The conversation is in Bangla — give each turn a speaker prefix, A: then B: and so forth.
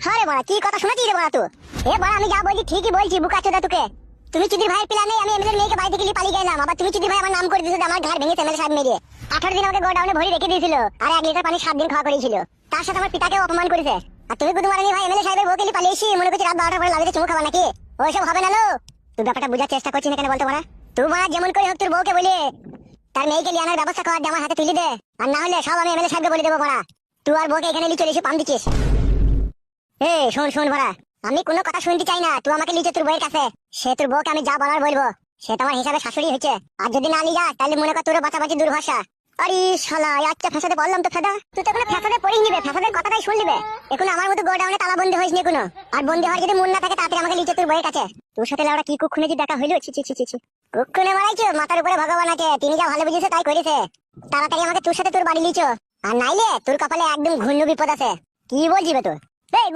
A: হ্যাঁ রে বড়া, কি কথা শুনেছিস রে বড়া তুই? এ বড়া, আমি যা বলছি ঠিকই বলছি, বুকাচোদা তোকে। তুমি চুদির ভাইয়ের প্ল্যানে আমি এমএলএর মেয়েকে বাড়ি থেকে নিয়ে পালিয়ে গেলাম, আবার তুমি চুদির ভাই আমার নাম করে দিয়েছো, আমার ঘাড় ভেঙে এমএলএ সাহেব মেরে 18 দিন আমাকে গোডাউনে ভরে রেখে দিয়েছিল, আর 1 লিটার পানি 7 দিন খাওয়া করেছিল। তার সাথে আমার পিতাকে অপমান করেছে। আর তুমি গুদু মারানি ভাই এমএলএ সাহেবের বউকে নিয়ে পালিয়ে এসে মনে করছি রাত 12টার পরে লাভিতে চুমু খাবা নাকি? ওইসব হবে না লো। তুই ব্যাপারটা বোঝার চেষ্টা করছিস না কেন বলতো বড়া? তুই বড়া যেমন করে হোক তোর বউকে বলে তার মেয়েকে নিয়ে আনার ব্যবস্থা কর, আমার হাতে তুলে দে। আর না হলে সব আমি এমএলএ সাহেবকে বলে দেবো বড়া। তুই আর বউকে এখানে নিয়ে চলে এসে পাম দিচ্ছিস। শোন শোন বড়া, আমি কোনো কথা শুনতে চাই না। তুই আমাকে লিচে তোর বউয়ের কাছে, সে তোর বউকে আমি যা বলার বলবো। সে তোমার হিসাবে শাশুড়ি হচ্ছে, আর যদি না নিয়ে যাস তাহলে মনে কর তোর বাঁচাবাঁচি দুর্ভাষা। আরে শালা, আচ্ছা ফেসাতে বললাম তো ফেদা, তুই তো কোনো ফেসাতে পড়িস নিবে, ফেসাদের কথাটাই শুন নিবে। এখন আমার মতো গোডাউনে তালা বন্ধ হয়েছে কোনো, আর বন্ধ হওয়ার যদি মন না থাকে তাড়াতাড়ি আমাকে লিচে তোর বউয়ের কাছে। তোর সাথে লাউড়া কি কুক্ষণে যে দেখা হইলো, ছি ছি ছি ছি। কুক্ষণে মারাইছো, মাথার উপরে ভগবান আছে, তিনি যা ভালো বুঝেছে তাই করেছে। তাড়াতাড়ি আমাকে তোর সাথে তোর বাড়ি লিচো, আর নাইলে তোর কপালে একদম ঘূর্ণ বিপদ আছে। কি বলছিস বে তুই? এই